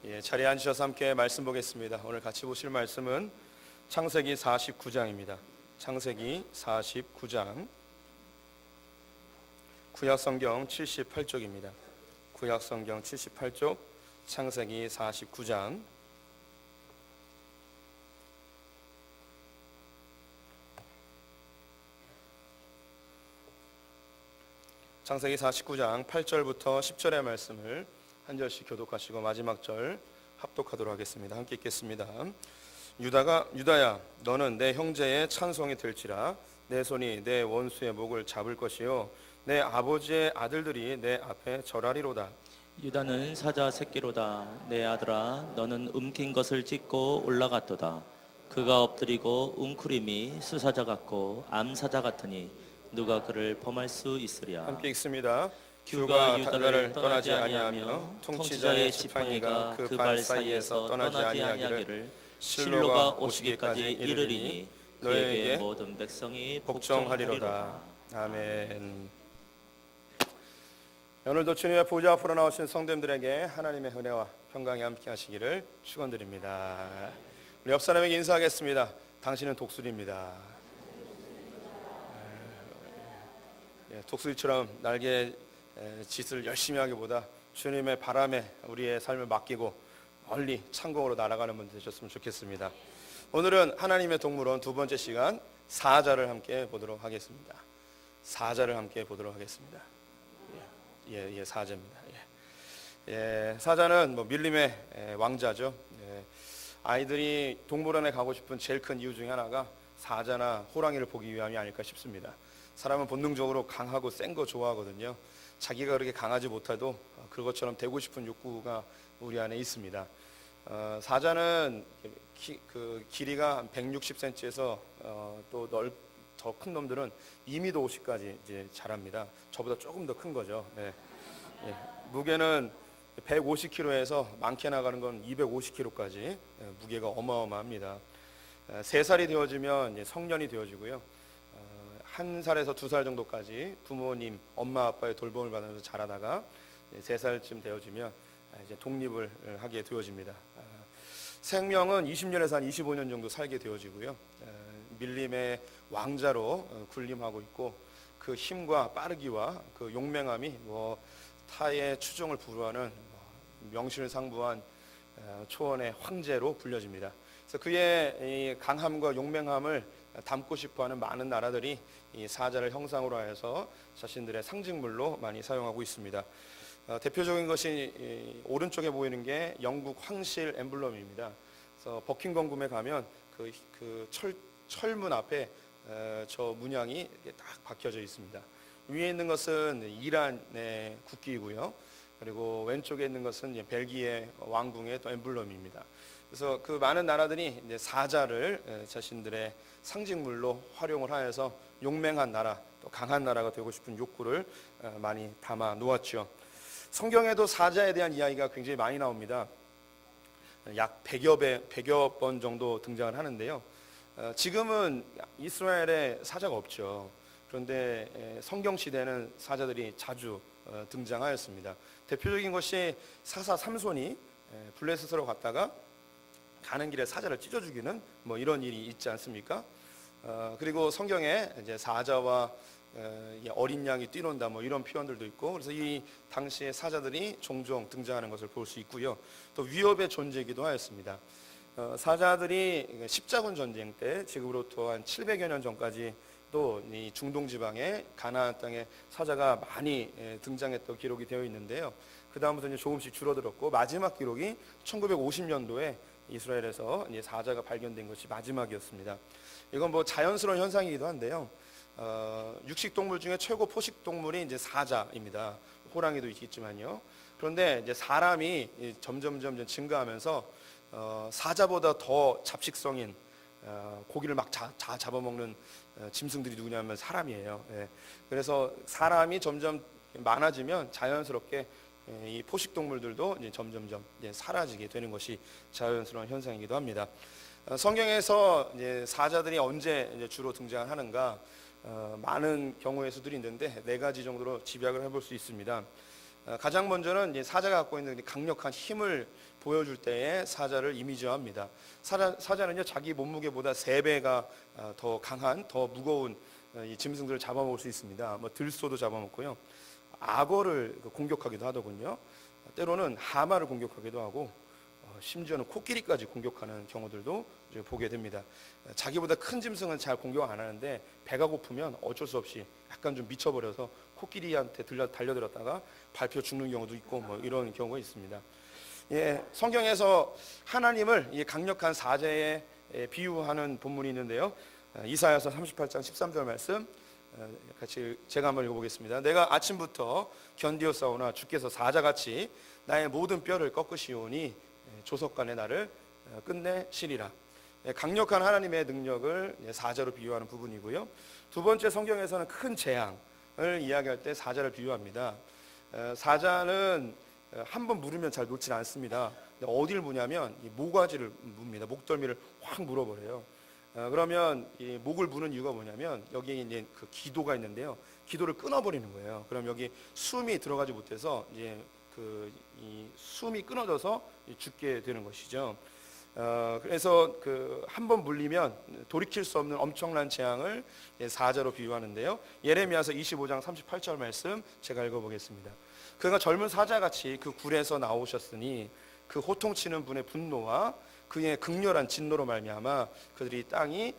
자리에 앉으셔서 함께 말씀 보겠습니다. 오늘 같이 보실 말씀은 창세기 49장입니다. 창세기 49장, 구약성경 78쪽입니다. 구약성경 78쪽, 창세기 49장. 창세기 49장 8절부터 10절의 말씀을 한 절씩 교독하시고 마지막 절 합독하도록 하겠습니다. 함께 읽겠습니다. 유다야, 너는 내 형제의 찬송이 될지라. 내 손이 내 원수의 목을 잡을 것이요 내 아버지의 아들들이 내 앞에 절하리로다. 유다는 사자 새끼로다. 내 아들아, 너는 움킨 것을 찢고 올라갔도다. 그가 엎드리고 웅크림이 수사자 같고 암사자 같으니 누가 그를 범할 수 있으랴. 함께 읽습니다. 규가 유다를 떠나지 아니하며 통치자의 지팡이가 그 발 사이에서 떠나지 아니하기를 실로가 오시기까지 이르리니 그에게 모든 백성이 복종하리로다. 아멘. 오늘도 주님의 보좌 앞으로 나오신 성도님들에게 하나님의 은혜와 평강이 함께 하시기를 축원드립니다. 우리 옆 사람에게 인사하겠습니다. 당신은 독수리입니다. 독수리처럼 날개 짓을 열심히 하기보다 주님의 바람에 우리의 삶을 맡기고 멀리 창공으로 날아가는 분들 되셨으면 좋겠습니다. 오늘은 하나님의 동물원 두 번째 시간 사자를 함께 보도록 하겠습니다. 사자를 함께 보도록 하겠습니다. 사자입니다. 사자는 밀림의 왕자죠. 아이들이 동물원에 가고 싶은 제일 큰 이유 중에 하나가 사자나 호랑이를 보기 위함이 아닐까 싶습니다. 사람은 본능적으로 강하고 센 거 좋아하거든요. 자기가 그렇게 강하지 못해도 그것처럼 되고 싶은 욕구가 우리 안에 있습니다. 사자는 길이가 한 160cm에서 또 더 큰 놈들은 2m 50까지 이제 자랍니다. 저보다 조금 더 큰 거죠. 무게는 150kg에서 많게 나가는 건 250kg까지 무게가 어마어마합니다. 3살이 되어지면 이제 성년이 되어지고요. 1살에서 2살 정도까지 부모님, 엄마, 아빠의 돌봄을 받으면서 자라다가 3살쯤 되어지면 이제 독립을 하게 되어집니다. 생명은 20년에서 한 25년 정도 살게 되어지고요. 밀림의 왕자로 군림하고 있고 그 힘과 빠르기와 그 용맹함이 타의 추종을 불허하는 명실을 상부한 초원의 황제로 불려집니다. 그래서 그의 이 강함과 용맹함을 담고 싶어하는 많은 나라들이 이 사자를 형상으로 하여서 자신들의 상징물로 많이 사용하고 있습니다. 대표적인 것이 오른쪽에 보이는 게 영국 황실 엠블럼입니다. 그래서 버킹엄 궁에 가면 그 철문 앞에 저 문양이 딱 박혀져 있습니다. 위에 있는 것은 이란의 국기이고요. 그리고 왼쪽에 있는 것은 벨기에 왕궁의 또 엠블럼입니다. 그래서 그 많은 나라들이 이제 사자를 자신들의 상징물로 활용을 하여서 용맹한 나라, 또 강한 나라가 되고 싶은 욕구를 많이 담아 놓았죠. 성경에도 사자에 대한 이야기가 굉장히 많이 나옵니다. 약 100여 번 정도 등장을 하는데요. 지금은 이스라엘에 사자가 없죠. 그런데 성경 시대는 사자들이 자주 등장하였습니다. 대표적인 것이 사사 삼손이 블레셋으로 갔다가 가는 길에 사자를 찢어 죽이는 이런 일이 있지 않습니까? 그리고 성경에 이제 사자와 어린 양이 뛰논다 이런 표현들도 있고, 그래서 이 당시에 사자들이 종종 등장하는 것을 볼 수 있고요. 또 위협의 존재이기도 하였습니다. 사자들이 십자군 전쟁 때 지금으로부터 한 700여 년 전까지 또 이 중동 지방의 가나안 땅에 사자가 많이 등장했던 기록이 되어 있는데요. 그 다음부터 이제 조금씩 줄어들었고 마지막 기록이 1950년도에 이스라엘에서 이제 사자가 발견된 것이 마지막이었습니다. 이건 자연스러운 현상이기도 한데요. 육식동물 중에 최고 포식동물이 이제 사자입니다. 호랑이도 있겠지만요. 그런데 이제 사람이 점점 증가하면서 사자보다 더 잡식성인 고기를 막 잡아먹는 짐승들이 누구냐면 사람이에요. 그래서 사람이 점점 많아지면 자연스럽게 이 포식동물들도 이제 점점점 사라지게 되는 것이 자연스러운 현상이기도 합니다. 성경에서 이제 사자들이 언제 이제 주로 등장하는가, 많은 경우의 수들이 있는데 4가지 정도로 집약을 해볼 수 있습니다. 가장 먼저는 이제 사자가 갖고 있는 강력한 힘을 보여줄 때에 사자를 이미지화합니다. 사자는요 자기 몸무게보다 3배가 더 강한, 더 무거운 이 짐승들을 잡아먹을 수 있습니다. 뭐 들소도 잡아먹고요, 악어를 공격하기도 하더군요. 때로는 하마를 공격하기도 하고 심지어는 코끼리까지 공격하는 경우들도 이제 보게 됩니다. 자기보다 큰 짐승은 잘 공격 안 하는데 배가 고프면 어쩔 수 없이 약간 좀 미쳐버려서 코끼리한테 달려들었다가 밟혀 죽는 경우도 있고 뭐 이런 경우가 있습니다. 예, 성경에서 하나님을 이 강력한 사자에 비유하는 본문이 있는데요. 이사야서 38장 13절 말씀 같이 제가 한번 읽어보겠습니다. 내가 아침부터 견디어 싸우나 주께서 사자같이 나의 모든 뼈를 꺾으시오니 조석간에 나를 끝내시리라. 강력한 하나님의 능력을 사자로 비유하는 부분이고요. 두 번째, 성경에서는 큰 재앙을 이야기할 때 사자를 비유합니다. 사자는 한번 물으면 잘 놓지 않습니다. 어디를 무냐면 이 모가지를 뭅니다. 목덜미를 확 물어버려요. 그러면 이 목을 무는 이유가 뭐냐면 여기에 이제 그 기도가 있는데요. 기도를 끊어버리는 거예요. 그럼 여기 숨이 들어가지 못해서 이제 이 숨이 끊어져서 죽게 되는 것이죠. 그래서 한 번 물리면 돌이킬 수 없는 엄청난 재앙을 사자로 비유하는데요. 예레미야서 25장 38절 말씀 제가 읽어보겠습니다. 그가 젊은 사자같이 그 굴에서 나오셨으니 그 호통치는 분의 분노와 그의 극렬한 진노로 말미암아 그들이 땅이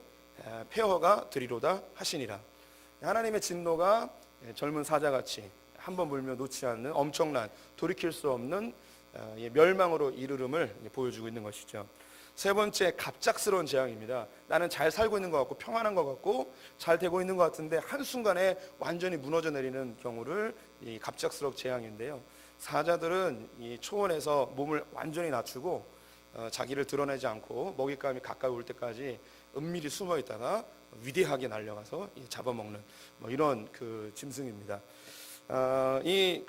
폐허가 되리로다 하시니라. 하나님의 진노가 젊은 사자같이 한 번 물면 놓지 않는 엄청난 돌이킬 수 없는 멸망으로 이르름을 보여주고 있는 것이죠. 세 번째, 갑작스러운 재앙입니다. 나는 잘 살고 있는 것 같고 평안한 것 같고 잘 되고 있는 것 같은데 한순간에 완전히 무너져 내리는 경우를 이 갑작스러운 재앙인데요. 사자들은 이 초원에서 몸을 완전히 낮추고 자기를 드러내지 않고 먹잇감이 가까이 올 때까지 은밀히 숨어 있다가 위대하게 날려가서 잡아먹는 뭐 이런 짐승입니다. 이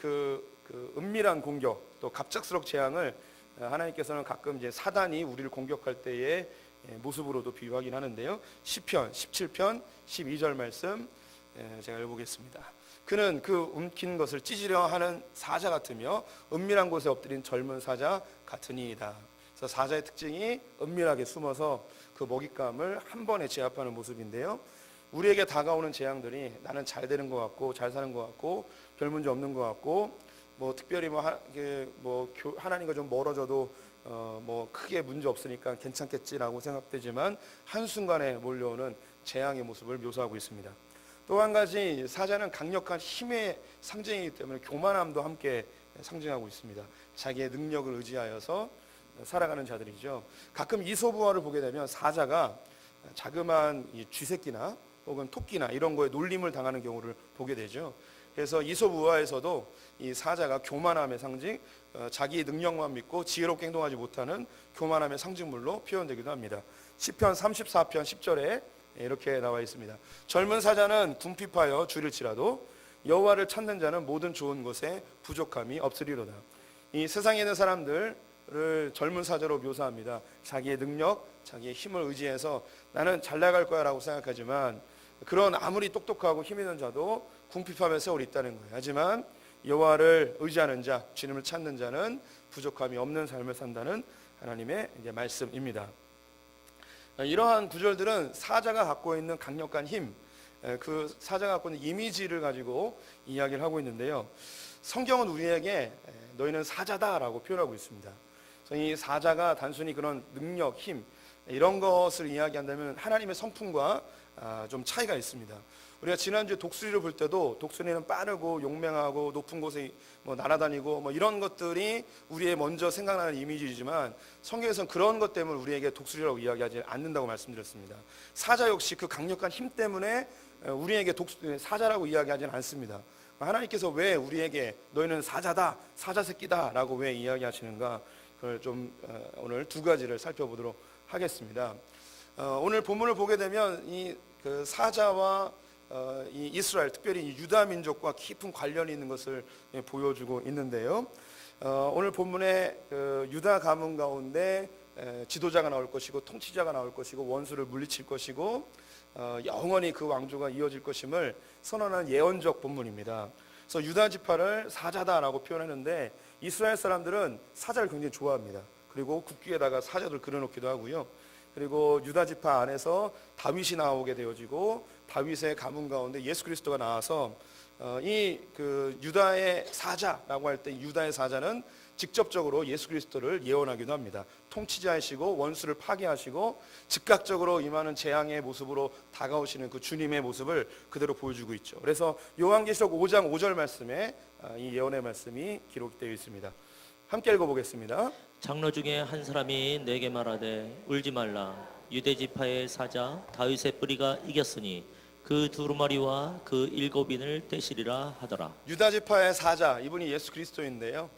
은밀한 공격, 또 갑작스러운 재앙을 하나님께서는 가끔 이제 사단이 우리를 공격할 때의 모습으로도 비유하긴 하는데요. 시편 17편 12절 말씀 제가 읽어보겠습니다. 그는 그 움킨 것을 찢으려 하는 사자 같으며 은밀한 곳에 엎드린 젊은 사자 같으니이다. 그래서 사자의 특징이 은밀하게 숨어서 그 먹잇감을 한 번에 제압하는 모습인데요. 우리에게 다가오는 재앙들이 나는 잘 되는 것 같고 잘 사는 것 같고 별 문제 없는 것 같고 뭐 특별히 하나님과 좀 멀어져도 뭐 크게 문제 없으니까 괜찮겠지라고 생각되지만 한순간에 몰려오는 재앙의 모습을 묘사하고 있습니다. 또 한 가지, 사자는 강력한 힘의 상징이기 때문에 교만함도 함께 상징하고 있습니다. 자기의 능력을 의지하여서 살아가는 자들이죠. 가끔 이솝우화를 보게 되면 사자가 자그마한 이 쥐새끼나 혹은 토끼나 이런 거에 놀림을 당하는 경우를 보게 되죠. 그래서 이솝우화에서도 이 사자가 교만함의 상징, 자기 능력만 믿고 지혜롭게 행동하지 못하는 교만함의 상징물로 표현되기도 합니다. 시편 34편 10절에 이렇게 나와 있습니다. 젊은 사자는 궁핍하여 줄을 치라도 여호와를 찾는 자는 모든 좋은 것에 부족함이 없으리로다. 이 세상에 있는 사람들을 젊은 사자로 묘사합니다. 자기의 능력, 자기의 힘을 의지해서 나는 잘 나갈 거야 라고 생각하지만 그런 아무리 똑똑하고 힘 있는 자도 궁핍함에 세월이 있다는 거예요. 하지만 여호와를 의지하는 자, 주님을 찾는 자는 부족함이 없는 삶을 산다는 하나님의 이제 말씀입니다. 이러한 구절들은 사자가 갖고 있는 강력한 힘, 그 사자가 갖고 있는 이미지를 가지고 이야기를 하고 있는데요. 성경은 우리에게 너희는 사자다라고 표현하고 있습니다. 그래서 이 사자가 단순히 그런 능력, 힘 이런 것을 이야기한다면 하나님의 성품과 좀 차이가 있습니다. 우리가 지난주에 독수리를 볼 때도 독수리는 빠르고 용맹하고 높은 곳에 뭐 날아다니고 뭐 이런 것들이 우리의 먼저 생각나는 이미지이지만 성경에서는 그런 것 때문에 우리에게 독수리라고 이야기하지 않는다고 말씀드렸습니다. 사자 역시 그 강력한 힘 때문에 우리에게 사자라고 이야기하지는 않습니다. 하나님께서 왜 우리에게 너희는 사자다, 사자 새끼다 라고 왜 이야기하시는가, 그걸 좀 오늘 두 가지를 살펴보도록 하겠습니다. 오늘 본문을 보게 되면 이 사자와 이 이스라엘, 특별히 이 유다 민족과 깊은 관련이 있는 것을 보여주고 있는데요. 오늘 본문에 유다 가문 가운데 지도자가 나올 것이고 통치자가 나올 것이고 원수를 물리칠 것이고 영원히 그 왕조가 이어질 것임을 선언하는 예언적 본문입니다. 그래서 유다 지파를 사자다라고 표현했는데 이스라엘 사람들은 사자를 굉장히 좋아합니다. 그리고 국기에다가 사자를 그려놓기도 하고요. 그리고 유다 지파 안에서 다윗이 나오게 되어지고 다윗의 가문 가운데 예수 그리스도가 나와서 이 그 유다의 사자라고 할 때 유다의 사자는 직접적으로 예수 그리스도를 예언하기도 합니다. 통치자이시고 원수를 파괴하시고 즉각적으로 임하는 재앙의 모습으로 다가오시는 그 주님의 모습을 그대로 보여주고 있죠. 그래서 요한계시록 5장 5절 말씀에 이 예언의 말씀이 기록되어 있습니다. 함께 읽어보겠습니다. 장로 중에 한 사람이 내게 말하되 울지 말라. 유대 지파의 사자 다윗의 뿌리가 이겼으니 그 두루마리와 그 일곱인을 떼시리라 하더라. 유다 지파의 사자, 이분이 예수 그리스도인데요.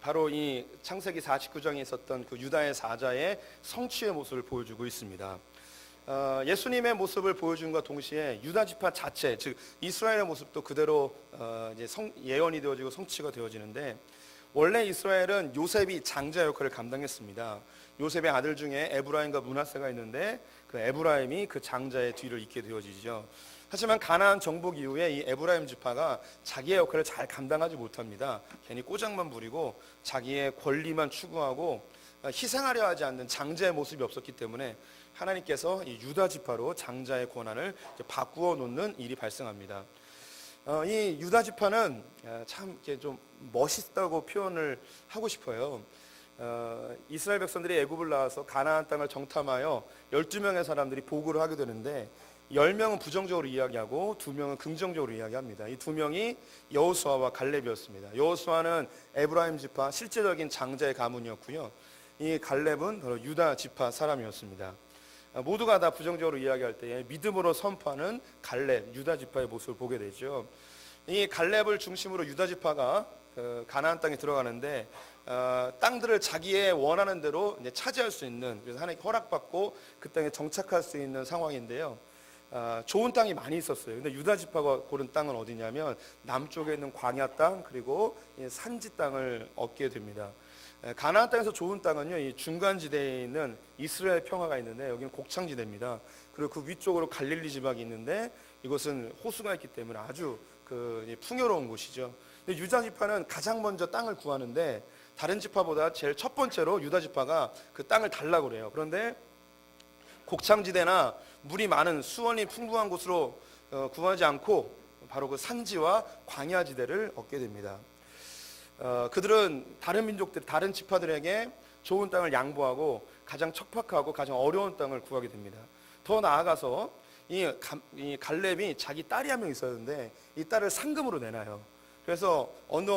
바로 이 창세기 49장에 있었던 그 유다의 사자의 성취의 모습을 보여주고 있습니다. 예수님의 모습을 보여준과 동시에 유다 지파 자체, 즉 이스라엘의 모습도 그대로 이제 예언이 되어지고 성취가 되어지는데, 원래 이스라엘은 요셉이 장자 역할을 감당했습니다. 요셉의 아들 중에 에브라임과 므낫세가 있는데 그 에브라임이 그 장자의 뒤를 잇게 되어지죠. 하지만 가나안 정복 이후에 이 에브라임 지파가 자기의 역할을 잘 감당하지 못합니다. 괜히 꼬장만 부리고 자기의 권리만 추구하고 희생하려 하지 않는 장자의 모습이 없었기 때문에 하나님께서 이 유다 지파로 장자의 권한을 바꾸어 놓는 일이 발생합니다. 이 유다 지파는 참 이렇게 좀 멋있다고 표현을 하고 싶어요. 이스라엘 백성들이 애굽을 나와서 가나안 땅을 정탐하여 12명의 사람들이 보고를 하게 되는데 10명은 부정적으로 이야기하고 2명은 긍정적으로 이야기합니다. 이 2명이 여호수아와 갈렙이었습니다. 여호수아는 에브라임 지파 실제적인 장자의 가문이었고요. 이 갈렙은 바로 유다 지파 사람이었습니다. 모두가 다 부정적으로 이야기할 때에 믿음으로 선포하는 갈렙, 유다 지파의 모습을 보게 되죠. 이 갈렙을 중심으로 유다 지파가 가나안 땅에 들어가는데 땅들을 자기의 원하는 대로 이제 차지할 수 있는, 그래서 하나님 허락받고 그 땅에 정착할 수 있는 상황인데요. 좋은 땅이 많이 있었어요. 근데 유다 지파가 고른 땅은 어디냐면 남쪽에 있는 광야 땅, 그리고 산지 땅을 얻게 됩니다. 가나안 땅에서 좋은 땅은요, 이 중간지대에 있는 이스라엘 평화가 있는데 여기는 곡창지대입니다. 그리고 그 위쪽으로 갈릴리 지방이 있는데 이곳은 호수가 있기 때문에 아주 풍요로운 곳이죠. 근데 유다 지파는 가장 먼저 땅을 구하는데 다른 지파보다 제일 첫 번째로 유다 지파가 그 땅을 달라고 그래요. 그런데 곡창지대나 물이 많은 수원이 풍부한 곳으로 구하지 않고 바로 그 산지와 광야지대를 얻게 됩니다. 그들은 다른 민족들, 다른 지파들에게 좋은 땅을 양보하고 가장 척박하고 가장 어려운 땅을 구하게 됩니다. 더 나아가서 이 갈렙이 자기 딸이 한 명 있었는데 이 딸을 상금으로 내놔요. 그래서 어느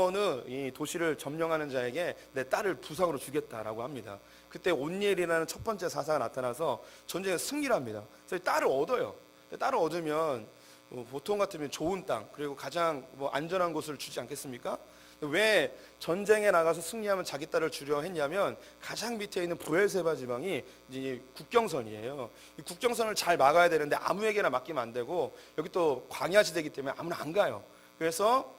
이 도시를 점령하는 자에게 내 딸을 부상으로 주겠다라고 합니다. 그때 온니엘이라는 첫 번째 사사가 나타나서 전쟁에 승리를 합니다. 그래서 딸을 얻어요. 딸을 얻으면 보통 같으면 좋은 땅, 그리고 가장 안전한 곳을 주지 않겠습니까? 왜 전쟁에 나가서 승리하면 자기 딸을 주려 했냐면 가장 밑에 있는 브엘세바 지방이 이제 국경선이에요. 이 국경선을 잘 막아야 되는데 아무에게나 맡기면 안 되고 여기 또 광야지대이기 때문에 아무나 안 가요. 그래서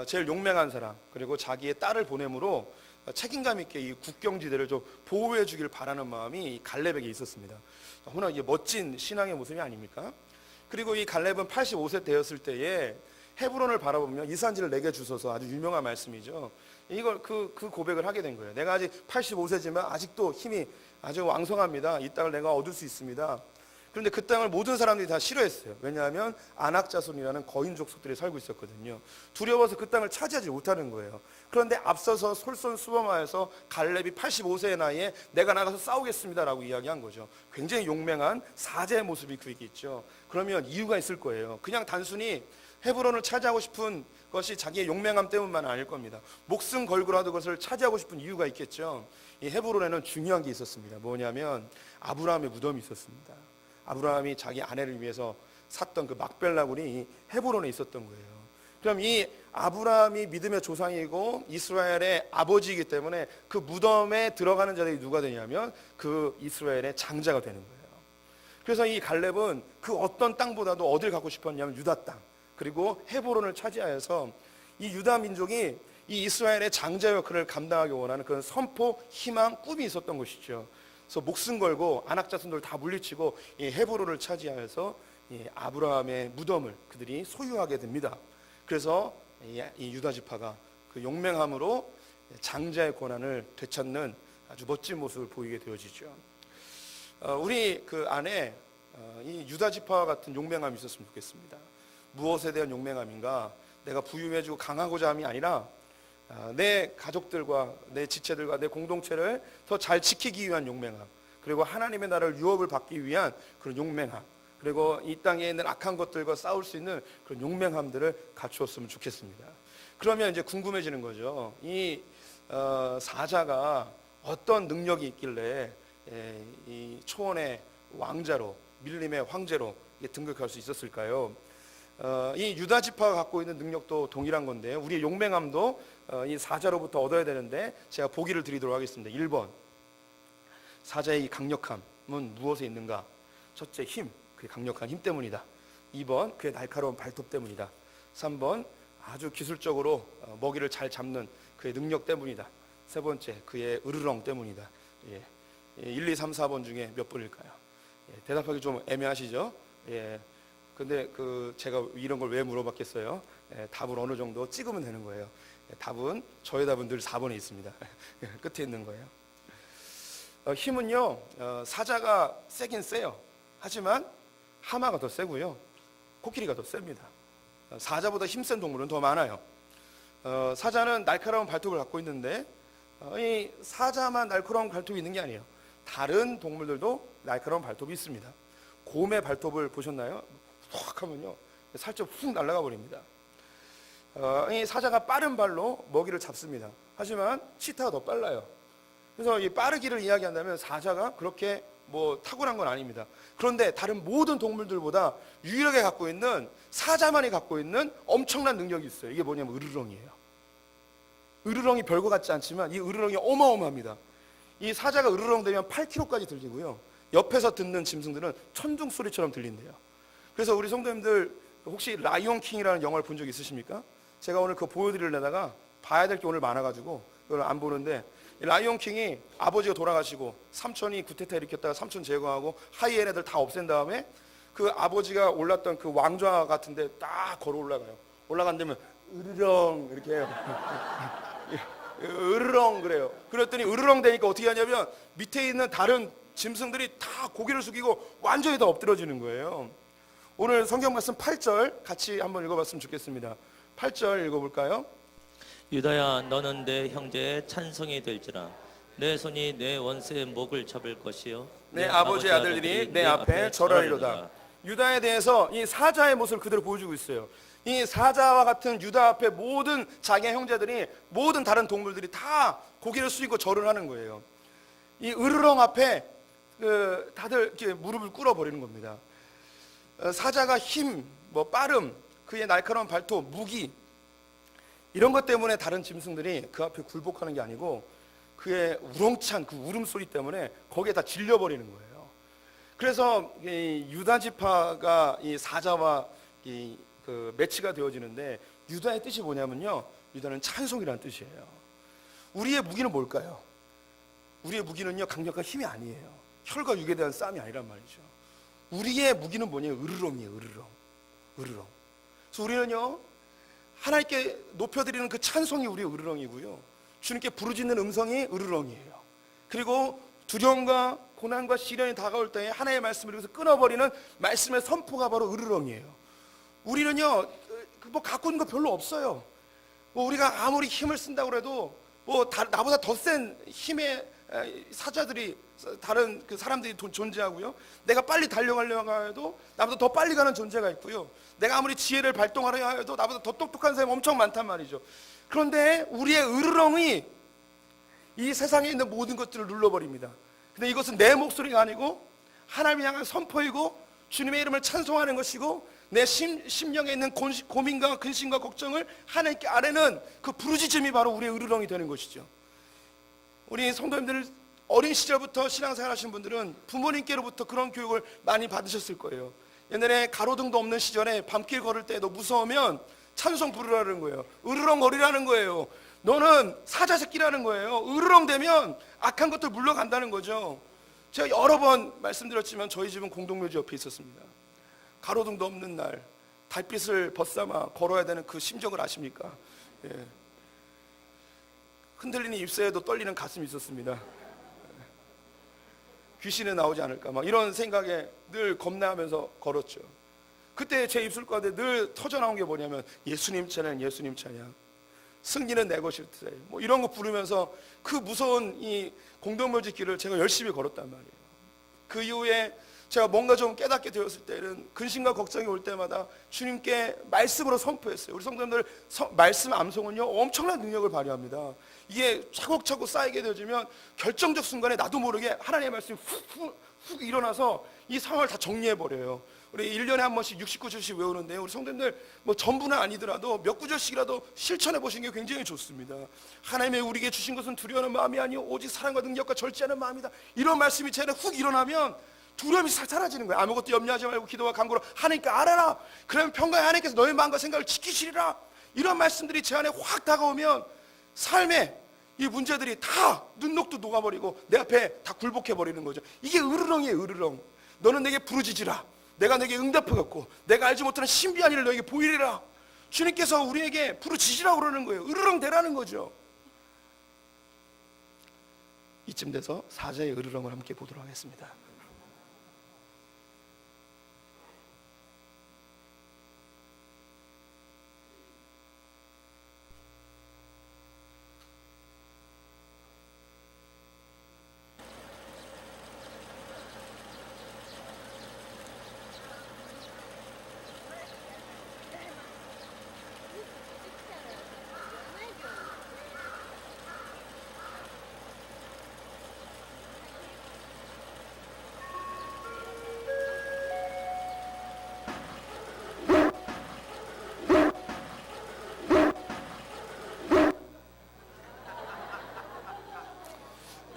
제일 용맹한 사람, 그리고 자기의 딸을 보냄으로 책임감 있게 이 국경지대를 좀 보호해 주길 바라는 마음이 이 갈렙에게 있었습니다. 너무나 이게 멋진 신앙의 모습이 아닙니까? 그리고 이 갈렙은 85세 되었을 때에 헤브론을 바라보며 이 산지를 내게 주소서, 아주 유명한 말씀이죠. 이걸 그 고백을 하게 된 거예요. 내가 아직 85세지만 아직도 힘이 아주 왕성합니다. 이 땅을 내가 얻을 수 있습니다. 그런데 그 땅을 모든 사람들이 다 싫어했어요. 왜냐하면 아낙자손이라는 거인족 속들이 살고 있었거든요. 두려워서 그 땅을 차지하지 못하는 거예요. 그런데 앞서서 솔선수범하여서 갈렙이 85세의 나이에 내가 나가서 싸우겠습니다라고 이야기한 거죠. 굉장히 용맹한 사제의 모습이 그에게 있죠. 그러면 이유가 있을 거예요. 그냥 단순히 헤브론을 차지하고 싶은 것이 자기의 용맹함 때문만 아닐 겁니다. 목숨 걸고라도 그것을 차지하고 싶은 이유가 있겠죠. 이 헤브론에는 중요한 게 있었습니다. 뭐냐면 아브라함의 무덤이 있었습니다. 아브라함이 자기 아내를 위해서 샀던 그 막벨라 굴이 이 헤브론에 있었던 거예요. 그럼 이 아브라함이 믿음의 조상이고 이스라엘의 아버지이기 때문에 그 무덤에 들어가는 자들이 누가 되냐면 그 이스라엘의 장자가 되는 거예요. 그래서 이 갈렙은 그 어떤 땅보다도 어딜 갖고 싶었냐면 유다 땅, 그리고 헤브론을 차지하여서 이 유다 민족이 이 이스라엘의 장자 역할을 감당하기 원하는 그런 선포, 희망, 꿈이 있었던 것이죠. 그래서 목숨 걸고 안악자손들 다 물리치고 이 헤브론을 차지하여서 이 아브라함의 무덤을 그들이 소유하게 됩니다. 그래서 이 유다 지파가 그 용맹함으로 장자의 권한을 되찾는 아주 멋진 모습을 보이게 되어지죠. 우리 그 안에 이 유다 지파와 같은 용맹함이 있었으면 좋겠습니다. 무엇에 대한 용맹함인가? 내가 부유해지고 강하고자 함이 아니라 내 가족들과 내 지체들과 내 공동체를 더 잘 지키기 위한 용맹함, 그리고 하나님의 나라를 유업을 받기 위한 그런 용맹함, 그리고 이 땅에 있는 악한 것들과 싸울 수 있는 그런 용맹함들을 갖추었으면 좋겠습니다. 그러면 이제 궁금해지는 거죠. 이 사자가 어떤 능력이 있길래 이 초원의 왕자로, 밀림의 황제로 등극할 수 있었을까요? 이 유다 지파가 갖고 있는 능력도 동일한 건데, 우리의 용맹함도 이 사자로부터 얻어야 되는데, 제가 보기를 드리도록 하겠습니다. 1번, 사자의 이 강력함은 무엇에 있는가? 첫째, 힘, 그의 강력한 힘 때문이다. 2번, 그의 날카로운 발톱 때문이다. 3번, 아주 기술적으로 먹이를 잘 잡는 그의 능력 때문이다. 세 번째, 그의 으르렁 때문이다. 1, 2, 3, 4번 중에 몇 번일까요? 대답하기 좀 애매하시죠? 근데 제가 이런 걸 왜 물어봤겠어요? 답을 어느 정도 찍으면 되는 거예요. 답은, 저의 답은 늘 4번에 있습니다. 끝에 있는 거예요. 힘은요, 사자가 세긴 세요. 하지만 하마가 더 세고요, 코끼리가 더 셉니다. 사자보다 힘센 동물은 더 많아요. 사자는 날카로운 발톱을 갖고 있는데, 이 사자만 날카로운 발톱이 있는 게 아니에요. 다른 동물들도 날카로운 발톱이 있습니다. 곰의 발톱을 보셨나요? 확 하면요, 살짝 훅 날아가 버립니다. 이 사자가 빠른 발로 먹이를 잡습니다. 하지만 치타가 더 빨라요. 그래서 이 빠르기를 이야기한다면 사자가 그렇게 탁월한 건 아닙니다. 그런데 다른 모든 동물들보다 유일하게 갖고 있는, 사자만이 갖고 있는 엄청난 능력이 있어요. 이게 뭐냐면 으르렁이에요. 으르렁이 별거 같지 않지만 이 으르렁이 어마어마합니다. 이 사자가 으르렁 되면 8km까지 들리고요, 옆에서 듣는 짐승들은 천둥 소리처럼 들린대요. 그래서 우리 성도님들 혹시 라이온 킹이라는 영화를 본 적 있으십니까? 제가 오늘 그거 보여드리려다가 봐야 될 게 오늘 많아가지고 그걸 안 보는데, 라이온 킹이 아버지가 돌아가시고 삼촌이 구테타 일으켰다가 삼촌 제거하고 하이엔 애들 다 없앤 다음에 그 아버지가 올랐던 그 왕좌 같은데 딱 걸어 올라가요. 올라간다면 으르렁 이렇게 해요. 으르렁 그래요. 그랬더니 으르렁 되니까 어떻게 하냐면 밑에 있는 다른 짐승들이 다 고개를 숙이고 완전히 다 엎드러지는 거예요. 오늘 성경 말씀 8절 같이 한번 읽어봤으면 좋겠습니다. 8절 읽어볼까요? 유다야, 너는 내 형제의 찬송이 될지라. 내 손이 내 원수의 목을 잡을 것이요, 내 아버지의 아들들이 내 앞에 절하리로다. 유다에 대해서 이 사자의 모습을 그대로 보여주고 있어요. 이 사자와 같은 유다 앞에 모든 자기의 형제들이, 모든 다른 동물들이 다 고개를 숙이고 절을 하는 거예요. 이 으르렁 앞에 다들 이렇게 무릎을 꿇어버리는 겁니다. 사자가 힘, 빠름, 그의 날카로운 발톱, 무기, 이런 것 때문에 다른 짐승들이 그 앞에 굴복하는 게 아니고 그의 우렁찬 그 울음소리 때문에 거기에 다 질려버리는 거예요. 그래서 이 유다 지파가 이 사자와 그 매치가 되어지는데, 유다의 뜻이 뭐냐면요, 유다는 찬송이라는 뜻이에요. 우리의 무기는 뭘까요? 우리의 무기는요, 강력한 힘이 아니에요. 혈과 육에 대한 싸움이 아니란 말이죠. 우리의 무기는 뭐냐면 으르렁이에요. 으르렁. 그래서 우리는요, 하나님께 높여드리는 그 찬송이 우리의 으르렁이고요, 주님께 부르짖는 음성이 으르렁이에요. 그리고 두려움과 고난과 시련이 다가올 때에 하나님의 말씀을 위해서 끊어버리는 말씀의 선포가 바로 으르렁이에요. 우리는요, 갖고 있는 거 별로 없어요. 우리가 아무리 힘을 쓴다고 해도 나보다 더 센 힘의 사자들이, 다른 그 사람들이 존재하고요, 내가 빨리 달려가려고 해도 나보다 더 빨리 가는 존재가 있고요, 내가 아무리 지혜를 발동하려 해도 나보다 더 똑똑한 사람이 엄청 많단 말이죠. 그런데 우리의 으르렁이 이 세상에 있는 모든 것들을 눌러버립니다. 근데 이것은 내 목소리가 아니고 하나님을 향한 선포이고 주님의 이름을 찬송하는 것이고, 내 심령에 있는 고민과 근심과 걱정을 하나님께 아뢰는 그 부르짖음이 바로 우리의 으르렁이 되는 것이죠. 우리 성도님들 어린 시절부터 신앙생활 하신 분들은 부모님께로부터 그런 교육을 많이 받으셨을 거예요. 옛날에 가로등도 없는 시절에 밤길 걸을 때 너 무서우면 찬송 부르라는 거예요. 으르렁거리라는 거예요. 너는 사자 새끼라는 거예요. 으르렁대면 악한 것들 물러간다는 거죠. 제가 여러 번 말씀드렸지만 저희 집은 공동묘지 옆에 있었습니다. 가로등도 없는 날, 달빛을 벗삼아 걸어야 되는 그 심정을 아십니까? 예. 흔들리는 입새에도 떨리는 가슴이 있었습니다. 귀신은 나오지 않을까 막 이런 생각에 늘 겁내하면서 걸었죠. 그때 제 입술 가운데 늘 터져나온 게 뭐냐면 예수님 찬양, 예수님 찬양, 승리는 내 것일세, 뭐 이런 거 부르면서 그 무서운 이 공동묘지 길을 제가 열심히 걸었단 말이에요. 그 이후에 제가 뭔가 좀 깨닫게 되었을 때는 근심과 걱정이 올 때마다 주님께 말씀으로 선포했어요. 우리 성도님들 말씀 암송은요 엄청난 능력을 발휘합니다. 이게 차곡차곡 쌓이게 되어지면 결정적 순간에 나도 모르게 하나님의 말씀이 훅 일어나서 이 상황을 다 정리해버려요. 우리 1년에 한 번씩 69절씩 외우는데요, 우리 성도님들 뭐 전부는 아니더라도 몇 구절씩이라도 실천해 보시는 게 굉장히 좋습니다. 하나님의 우리에게 주신 것은 두려워하는 마음이 아니요 오직 사랑과 능력과 절제하는 마음이다. 이런 말씀이 제 안에 훅 일어나면 두려움이 싹 사라지는 거예요. 아무것도 염려하지 말고 기도와 간구로 하나님께 알아라. 그러면 평강의 하나님께서 너의 마음과 생각을 지키시리라. 이런 말씀들이 제 안에 확 다가오면 삶의 이 문제들이 다 눈녹도 녹아버리고 내 앞에 다 굴복해버리는 거죠. 이게 으르렁이에요. 으르렁. 너는 내게 부르짖으라. 내가 내게 응답하겠고 내가 알지 못하는 신비한 일을 너에게 보이리라. 주님께서 우리에게 부르짖으라고 그러는 거예요. 으르렁 대라는 거죠. 이쯤 돼서 사자의 으르렁을 함께 보도록 하겠습니다.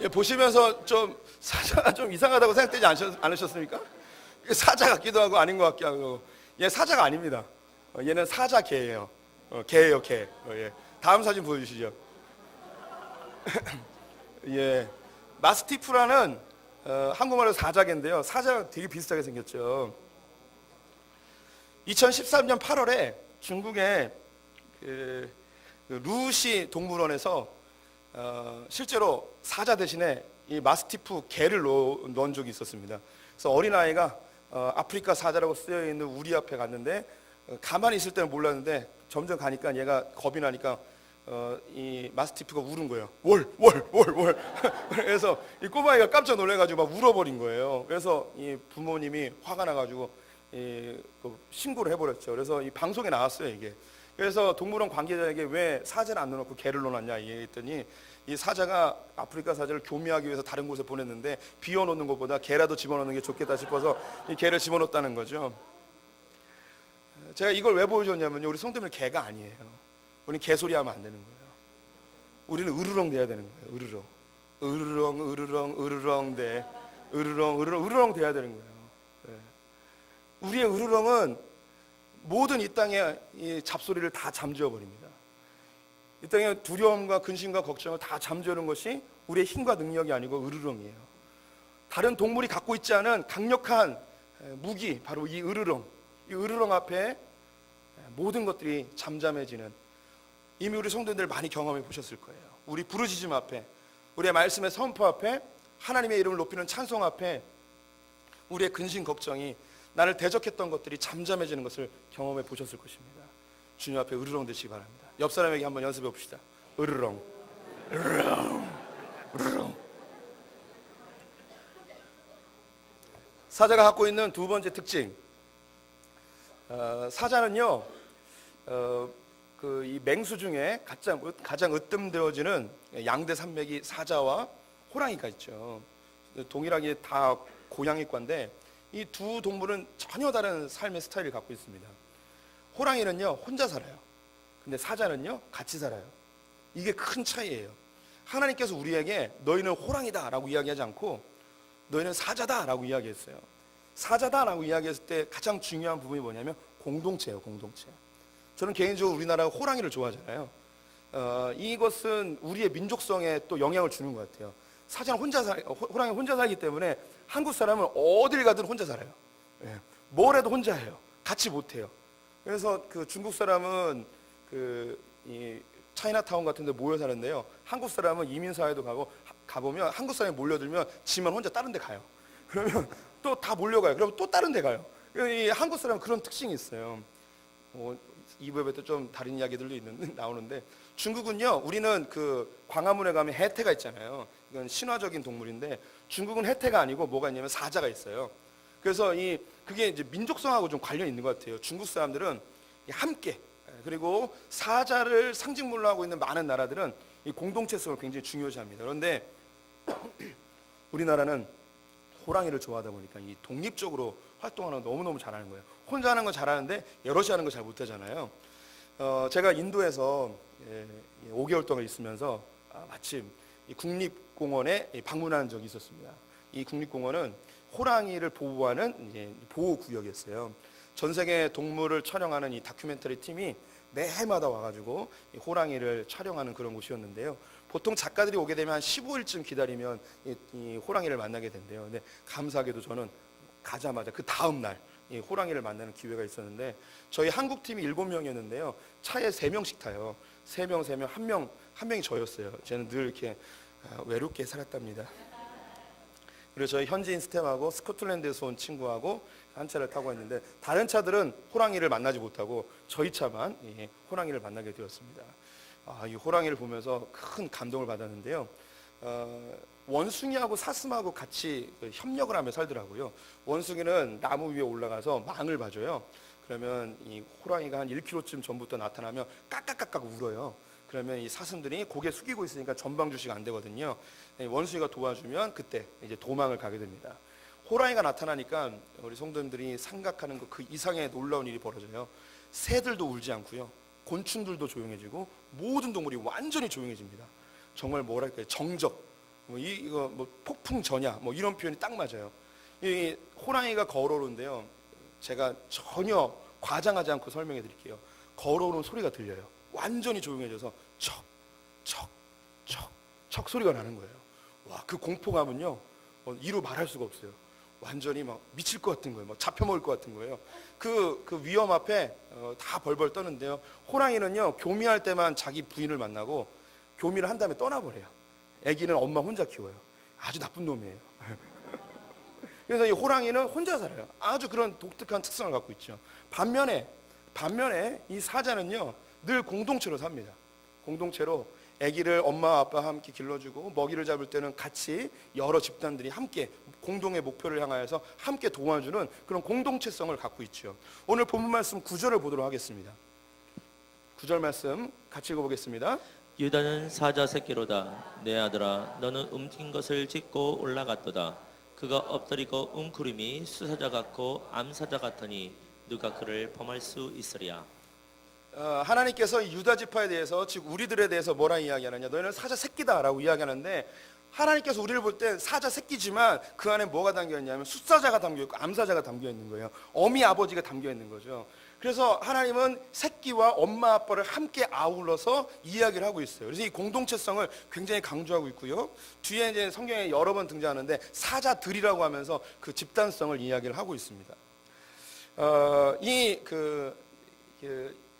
예, 보시면서 좀 사자가 좀 이상하다고 생각되지 않으셨습니까? 사자 같기도 하고 아닌 것 같기도 하고. 얘 사자가 아닙니다. 얘는 사자 개예요. 개예요, 개. 예. 다음 사진 보여주시죠. 예, 마스티프라는 한국말로 사자개인데요. 사자가 되게 비슷하게 생겼죠. 2013년 8월에 중국의 그 루시 동물원에서 실제로 사자 대신에 이 마스티프 개를 넣은 적이 있었습니다. 그래서 어린아이가 아프리카 사자라고 쓰여 있는 우리 앞에 갔는데 가만히 있을 때는 몰랐는데 점점 가니까 얘가 겁이 나니까 이 마스티프가 울은 거예요. 월. 그래서 이 꼬마이가 깜짝 놀래가지고 막 울어버린 거예요. 그래서 이 부모님이 화가 나가지고 신고를 해버렸죠. 그래서 이 방송에 나왔어요, 이게. 그래서 동물원 관계자에게 왜 사자를 안 넣어놓고 개를 넣어놨냐 얘기했더니 이 사자가 아프리카 사자를 교미하기 위해서 다른 곳에 보냈는데 비워놓는 것보다 개라도 집어넣는 게 좋겠다 싶어서 이 개를 집어넣었다는 거죠. 제가 이걸 왜 보여줬냐면요, 우리 성도님은 개가 아니에요. 우리는 개소리 하면 안 되는 거예요. 우리는 으르렁 돼야 되는 거예요. 으르렁 돼. 으르렁 돼야 되는 거예요. 네. 우리의 으르렁은 모든 이 땅의 이 잡소리를 다 잠재워 버립니다. 이 땅의 두려움과 근심과 걱정을 다 잠재우는 것이 우리의 힘과 능력이 아니고 으르렁이에요. 다른 동물이 갖고 있지 않은 강력한 무기, 바로 이 으르렁 앞에 모든 것들이 잠잠해지는, 이미 우리 성도님들 많이 경험해 보셨을 거예요. 우리 부르짖음 앞에, 우리의 말씀의 선포 앞에, 하나님의 이름을 높이는 찬송 앞에 우리의 근심 걱정이, 나를 대적했던 것들이 잠잠해지는 것을 경험해 보셨을 것입니다. 주님 앞에 으르렁 되시기 바랍니다. 옆 사람에게 한번 연습해 봅시다. 으르렁. 사자가 갖고 있는 두 번째 특징, 사자는요 이 맹수 중에 가장 으뜸되어지는 양대 산맥이 사자와 호랑이가 있죠. 동일하게 다 고양이과인데 이 두 동물은 전혀 다른 삶의 스타일을 갖고 있습니다. 호랑이는요 혼자 살아요. 근데 사자는요 같이 살아요. 이게 큰 차이예요. 하나님께서 우리에게 너희는 호랑이다 라고 이야기하지 않고 너희는 사자다 라고 이야기했어요. 사자다 라고 이야기했을 때 가장 중요한 부분이 뭐냐면 공동체예요. 공동체. 저는 개인적으로 우리나라 호랑이를 좋아하잖아요. 이것은 우리의 민족성에 또 영향을 주는 것 같아요. 사자는 호랑이 혼자 살기 때문에 한국 사람은 어딜 가든 혼자 살아요. 뭘 해도 혼자 해요. 같이 못 해요. 그래서 그 중국 사람은 이 차이나타운 같은 데 모여 사는데요. 한국 사람은 이민사회도 가보면 한국 사람이 몰려들면 지만 혼자 다른 데 가요. 그러면 또 다 몰려가요. 그럼 또 다른 데 가요. 이 한국 사람은 그런 특징이 있어요. 이 부분에 좀 다른 이야기들도 나오는데, 중국은요, 우리는 그 광화문에 가면 해태가 있잖아요. 이건 신화적인 동물인데, 중국은 해태가 아니고 뭐가 있냐면 사자가 있어요. 그래서 그게 이제 민족성하고 좀 관련이 있는 것 같아요. 중국 사람들은 함께, 그리고 사자를 상징물로 하고 있는 많은 나라들은 이 공동체성을 굉장히 중요시합니다. 그런데 우리나라는 호랑이를 좋아하다 보니까 이 독립적으로 활동하는 거 너무너무 잘하는 거예요. 혼자 하는 건 잘하는데 여럿이 하는 거 잘 못하잖아요. 제가 인도에서 5개월 동안 있으면서 마침 이 국립공원에 방문한 적이 있었습니다. 이 국립공원은 호랑이를 보호하는 보호구역이었어요. 전 세계 동물을 촬영하는 이 다큐멘터리 팀이 매해마다 와가지고 이 호랑이를 촬영하는 그런 곳이었는데요. 보통 작가들이 오게 되면 한 15일쯤 기다리면 이 호랑이를 만나게 된대요. 근데 감사하게도 저는 가자마자 그 다음 날 이 호랑이를 만나는 기회가 있었는데, 저희 한국 팀이 7명이었는데요. 차에 3명씩 타요. 3명, 한 명이 저였어요. 저는 늘 이렇게 외롭게 살았답니다. 그리고 저희 현지인 스텝하고 스코틀랜드에서 온 친구하고 한 차를 타고 있는데, 다른 차들은 호랑이를 만나지 못하고 저희 차만 호랑이를 만나게 되었습니다. 이 호랑이를 보면서 큰 감동을 받았는데요. 원숭이하고 사슴하고 같이 협력을 하며 살더라고요. 원숭이는 나무 위에 올라가서 망을 봐줘요. 그러면 이 호랑이가 한 1km쯤 전부터 나타나면 까깍까깍 울어요. 그러면 이 사슴들이 고개 숙이고 있으니까 전방 주시가 안 되거든요. 원숭이가 도와주면 그때 이제 도망을 가게 됩니다. 호랑이가 나타나니까 우리 성도님들이 생각하는 그 이상의 놀라운 일이 벌어져요. 새들도 울지 않고요. 곤충들도 조용해지고 모든 동물이 완전히 조용해집니다. 정말 뭐랄까요, 정적, 이거 폭풍 전야, 이런 표현이 딱 맞아요. 이 호랑이가 걸어오는데요, 제가 전혀 과장하지 않고 설명해 드릴게요. 걸어오는 소리가 들려요. 완전히 조용해져서 척 소리가 나는 거예요. 와, 그 공포감은요, 이루 말할 수가 없어요. 완전히 막 미칠 것 같은 거예요. 막 잡혀먹을 것 같은 거예요. 그 위험 앞에 다 벌벌 떠는데요. 호랑이는요, 교미할 때만 자기 부인을 만나고 교미를 한 다음에 떠나버려요. 아기는 엄마 혼자 키워요. 아주 나쁜 놈이에요. 그래서 이 호랑이는 혼자 살아요. 아주 그런 독특한 특성을 갖고 있죠. 반면에 이 사자는요, 늘 공동체로 삽니다. 공동체로 아기를 엄마와 아빠와 함께 길러주고, 먹이를 잡을 때는 같이 여러 집단들이 함께 공동의 목표를 향하여서 함께 도와주는 그런 공동체성을 갖고 있죠. 오늘 본문 말씀 9절을 보도록 하겠습니다. 9절 말씀 같이 읽어보겠습니다. 유다는 사자 새끼로다. 내 아들아, 너는 움킨 것을 찢고 올라갔도다. 그가 엎드리고 웅크림이 수사자 같고 암사자 같으니 누가 그를 범할 수 있으랴. 하나님께서 유다 지파에 대해서, 즉 우리들에 대해서 뭐라 이야기하느냐, 너희는 사자 새끼다라고 이야기하는데, 하나님께서 우리를 볼 때 사자 새끼지만 그 안에 뭐가 담겨 있냐면 숫사자가 담겨 있고 암사자가 담겨 있는 거예요. 어미 아버지가 담겨 있는 거죠. 그래서 하나님은 새끼와 엄마 아빠를 함께 아울러서 이야기를 하고 있어요. 그래서 이 공동체성을 굉장히 강조하고 있고요. 뒤에 이제 성경에 여러 번 등장하는데 사자들이라고 하면서 그 집단성을 이야기를 하고 있습니다.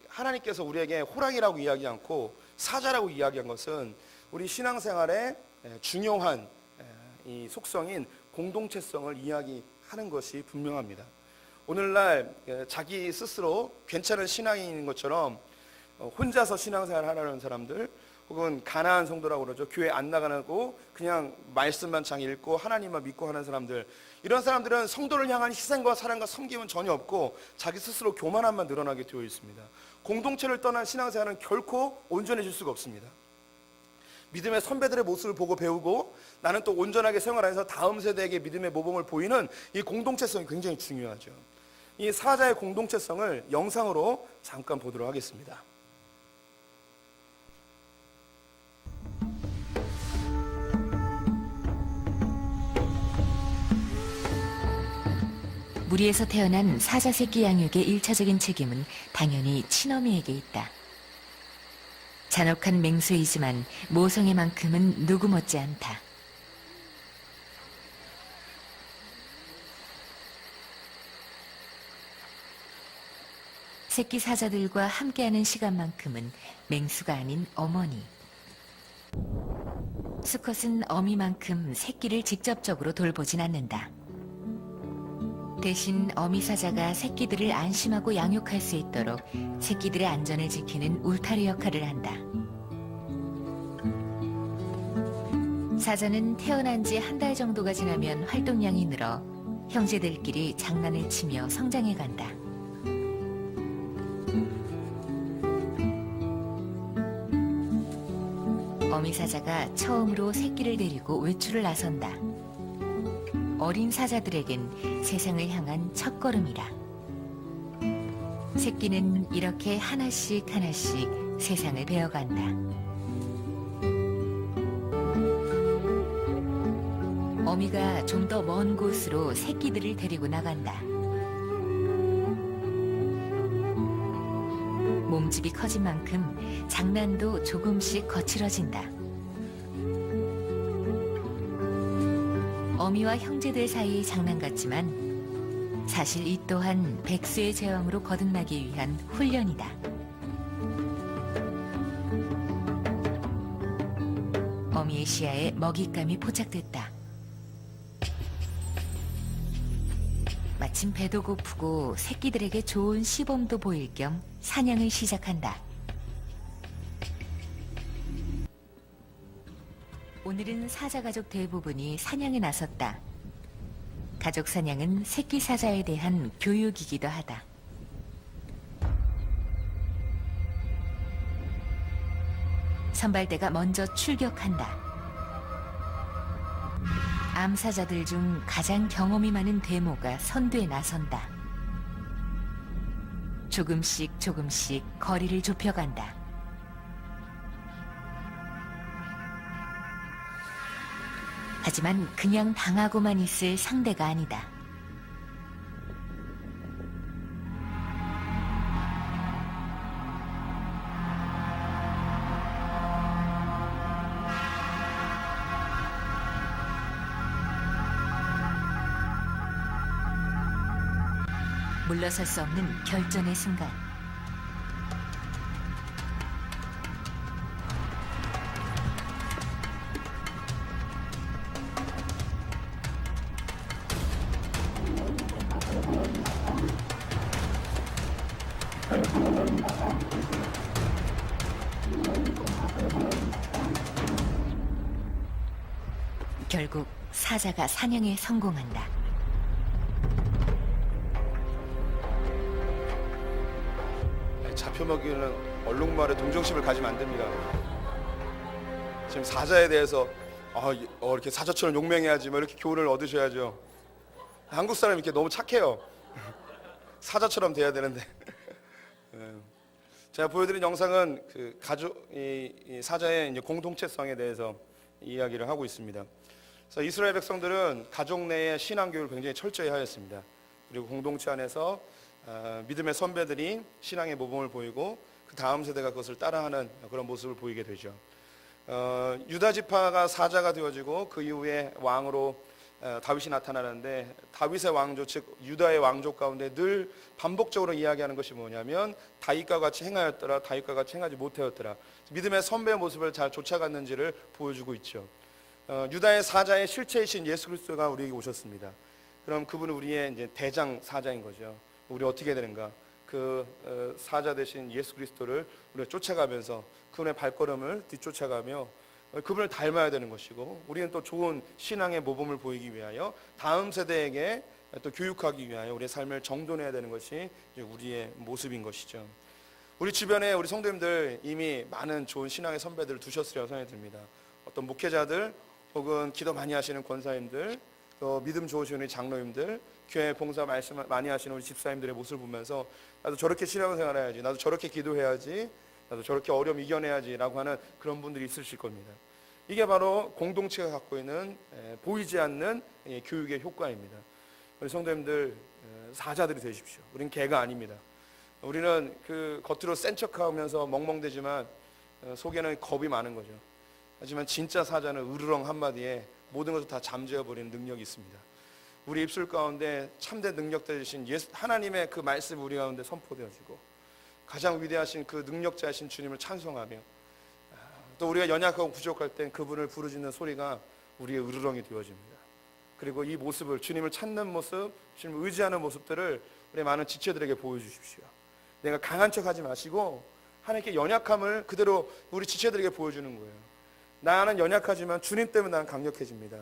하나님께서 우리에게 호랑이라고 이야기하지 않고 사자라고 이야기한 것은 우리 신앙생활의 중요한 이 속성인 공동체성을 이야기하는 것이 분명합니다. 오늘날 자기 스스로 괜찮은 신앙인인 것처럼 혼자서 신앙생활을 하려는 사람들, 혹은 가난한 성도라고 그러죠. 교회 안 나가고 그냥 말씀만 잘 읽고 하나님만 믿고 하는 사람들, 이런 사람들은 성도를 향한 희생과 사랑과 섬김은 전혀 없고 자기 스스로 교만함만 늘어나게 되어 있습니다. 공동체를 떠난 신앙생활은 결코 온전해질 수가 없습니다. 믿음의 선배들의 모습을 보고 배우고 나는 또 온전하게 생활해서 다음 세대에게 믿음의 모범을 보이는 이 공동체성이 굉장히 중요하죠. 이 사자의 공동체성을 영상으로 잠깐 보도록 하겠습니다. 무리에서 태어난 사자 새끼 양육의 1차적인 책임은 당연히 친어미에게 있다. 잔혹한 맹수이지만 모성의 만큼은 누구 못지 않다. 새끼 사자들과 함께하는 시간만큼은 맹수가 아닌 어머니. 수컷은 어미만큼 새끼를 직접적으로 돌보진 않는다. 대신 어미 사자가 새끼들을 안심하고 양육할 수 있도록 새끼들의 안전을 지키는 울타리 역할을 한다. 사자는 태어난 지 한 달 정도가 지나면 활동량이 늘어 형제들끼리 장난을 치며 성장해 간다. 어미 사자가 처음으로 새끼를 데리고 외출을 나선다. 어린 사자들에겐 세상을 향한 첫걸음이다. 새끼는 이렇게 하나씩 하나씩 세상을 배워간다. 어미가 좀 더 먼 곳으로 새끼들을 데리고 나간다. 몸집이 커진 만큼 장난도 조금씩 거칠어진다. 어미와 형제들 사이의 장난 같지만 사실 이 또한 백수의 제왕으로 거듭나기 위한 훈련이다. 어미의 시야에 먹잇감이 포착됐다. 마침 배도 고프고 새끼들에게 좋은 시범도 보일 겸 사냥을 시작한다. 오늘은 사자 가족 대부분이 사냥에 나섰다. 가족 사냥은 새끼 사자에 대한 교육이기도 하다. 선발대가 먼저 출격한다. 암사자들 중 가장 경험이 많은 대모가 선두에 나선다. 조금씩 조금씩 거리를 좁혀간다. 하지만 그냥 당하고만 있을 상대가 아니다. 물러설 수 없는 결전의 순간. 결국 사자가 사냥에 성공한다. 잡혀 먹이는 얼룩말에 동정심을 가지면 안 됩니다. 지금 사자에 대해서 이렇게 사자처럼 용맹해야지 뭐 이렇게 교훈을 얻으셔야죠. 한국 사람이 이렇게 너무 착해요. 사자처럼 돼야 되는데. 제가 보여드린 영상은 그 가족 이 사자의 이제 공동체성에 대해서 이야기를 하고 있습니다. 그래서 이스라엘 백성들은 가족 내의 신앙 교육을 굉장히 철저히 하였습니다. 그리고 공동체 안에서 믿음의 선배들이 신앙의 모범을 보이고 그 다음 세대가 그것을 따라하는 그런 모습을 보이게 되죠. 유다 지파가 사자가 되어지고 그 이후에 왕으로 다윗이 나타나는데 다윗의 왕조 즉 유다의 왕족 가운데 늘 반복적으로 이야기하는 것이 뭐냐면 다윗과 같이 행하였더라, 다윗과 같이 행하지 못하였더라. 믿음의 선배의 모습을 잘 쫓아갔는지를 보여주고 있죠. 유다의 사자의 실체이신 예수 그리스도가 우리에게 오셨습니다. 그럼 그분은 우리의 이제 대장 사자인 거죠. 우리 어떻게 해야 되는가? 그 사자 되신 예수 그리스도를 우리가 쫓아가면서 그분의 발걸음을 뒤쫓아가며 그분을 닮아야 되는 것이고, 우리는 또 좋은 신앙의 모범을 보이기 위하여 다음 세대에게 또 교육하기 위하여 우리의 삶을 정돈해야 되는 것이 이제 우리의 모습인 것이죠. 우리 주변에 우리 성도님들 이미 많은 좋은 신앙의 선배들을 두셨으리라고 생각이 듭니다. 어떤 목회자들 혹은 기도 많이 하시는 권사님들, 또 믿음 좋으신 우리 장로님들, 교회 봉사 말씀 많이 하시는 우리 집사님들의 모습을 보면서 나도 저렇게 신앙생활 해야지, 나도 저렇게 기도해야지, 나도 저렇게 어려움 이겨내야지 라고 하는 그런 분들이 있으실 겁니다. 이게 바로 공동체가 갖고 있는 보이지 않는 교육의 효과입니다. 우리 성도님들 사자들이 되십시오. 우린 개가 아닙니다. 우리는 그 겉으로 센 척하면서 멍멍대지만 속에는 겁이 많은 거죠. 하지만 진짜 사자는 으르렁 한마디에 모든 것을 다 잠재워버리는 능력이 있습니다. 우리 입술 가운데 참된 능력 되신 하나님의 그 말씀이 우리 가운데 선포되어지고 가장 위대하신 그 능력자이신 주님을 찬송하며 또 우리가 연약하고 부족할 땐 그분을 부르짖는 소리가 우리의 으르렁이 되어집니다. 그리고 이 모습을, 주님을 찾는 모습, 주님을 의지하는 모습들을 우리 많은 지체들에게 보여주십시오. 내가 강한 척하지 마시고 하나님께 연약함을 그대로 우리 지체들에게 보여주는 거예요. 나는 연약하지만 주님 때문에 나는 강력해집니다.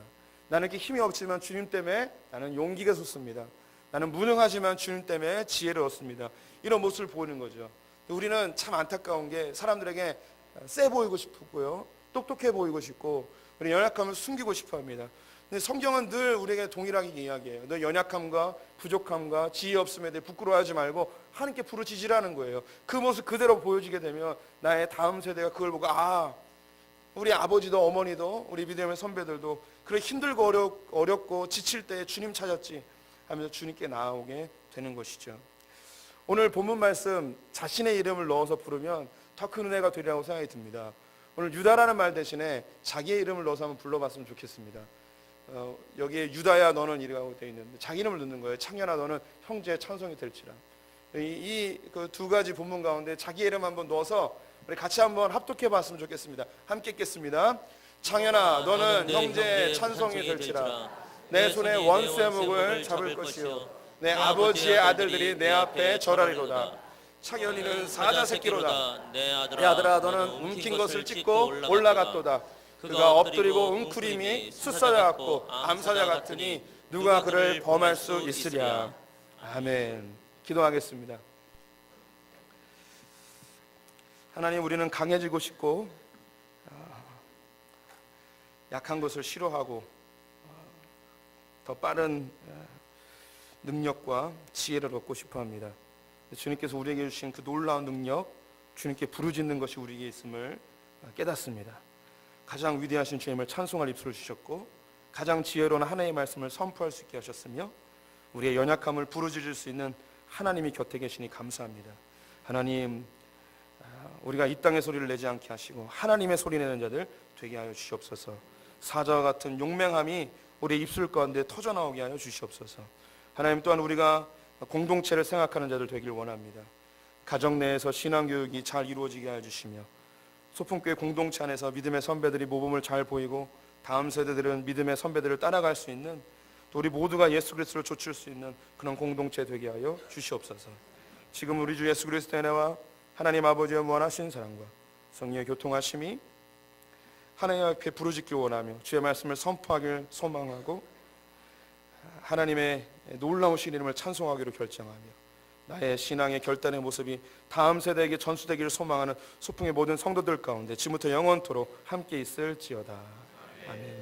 나는 이렇게 힘이 없지만 주님 때문에 나는 용기가 솟습니다. 나는 무능하지만 주님 때문에 지혜를 얻습니다. 이런 모습을 보이는 거죠. 우리는 참 안타까운 게 사람들에게 세 보이고 싶고요, 똑똑해 보이고 싶고 우리 연약함을 숨기고 싶어합니다. 근데 성경은 늘 우리에게 동일하게 이야기해요. 너 연약함과 부족함과 지혜 없음에 대해 부끄러워하지 말고 하나님께 부르짖으라는 거예요. 그 모습 그대로 보여지게 되면 나의 다음 세대가 그걸 보고 우리 아버지도 어머니도 우리 믿음의 선배들도 그래 힘들고 어렵고 지칠 때 주님 찾았지 하면서 주님께 나아오게 되는 것이죠. 오늘 본문 말씀 자신의 이름을 넣어서 부르면 더 큰 은혜가 되리라고 생각이 듭니다. 오늘 유다라는 말 대신에 자기의 이름을 넣어서 한번 불러봤으면 좋겠습니다. 여기에 유다야 너는 이라고 되어 있는데 자기 이름을 넣는 거예요. 창현아 너는 형제의 찬송이 될지라. 이 그 두 가지 본문 가운데 자기 이름 한번 넣어서 우리 같이 한번 합독해 봤으면 좋겠습니다. 함께 읽겠습니다. 창현아 너는 형제의 찬송이 될지라. 내 손에 원수의 목을 잡을 것이요 내 아버지의 아들들이 내 앞에 절하리로다. 창현이는 사자 새끼로다. 내 아들아 너는 움킨 것을 찢고 올라갔도다. 그가 엎드리고 웅크림이 숫사자 같고 암사자 같으니 누가 그를 범할 수 있으랴. 아멘. 기도하겠습니다. 하나님, 우리는 강해지고 싶고 약한 것을 싫어하고 더 빠른 능력과 지혜를 얻고 싶어합니다. 주님께서 우리에게 주신 그 놀라운 능력, 주님께 부르짖는 것이 우리에게 있음을 깨닫습니다. 가장 위대하신 주님을 찬송할 입술을 주셨고 가장 지혜로운 하나님의 말씀을 선포할 수 있게 하셨으며 우리의 연약함을 부르짖을 수 있는 하나님이 곁에 계시니 감사합니다. 하나님, 우리가 이 땅의 소리를 내지 않게 하시고 하나님의 소리 내는 자들 되게 하여 주시옵소서. 사자와 같은 용맹함이 우리의 입술 가운데 터져나오게 하여 주시옵소서. 하나님, 또한 우리가 공동체를 생각하는 자들 되길 원합니다. 가정 내에서 신앙교육이 잘 이루어지게 하여 주시며 소풍교회 공동체 안에서 믿음의 선배들이 모범을 잘 보이고 다음 세대들은 믿음의 선배들을 따라갈 수 있는, 또 우리 모두가 예수 그리스도를 좇을 수 있는 그런 공동체 되게 하여 주시옵소서. 지금 우리 주 예수 그리스도의 은혜와 하나님 아버지의 무한하신 사랑과 성령의 교통하심이 하나님 앞에 부르짖기 원하며 주의 말씀을 선포하길 소망하고 하나님의 놀라우신 이름을 찬송하기로 결정하며 나의 신앙의 결단의 모습이 다음 세대에게 전수되기를 소망하는 소풍의 모든 성도들 가운데 지금부터 영원토록 함께 있을지어다. 아멘.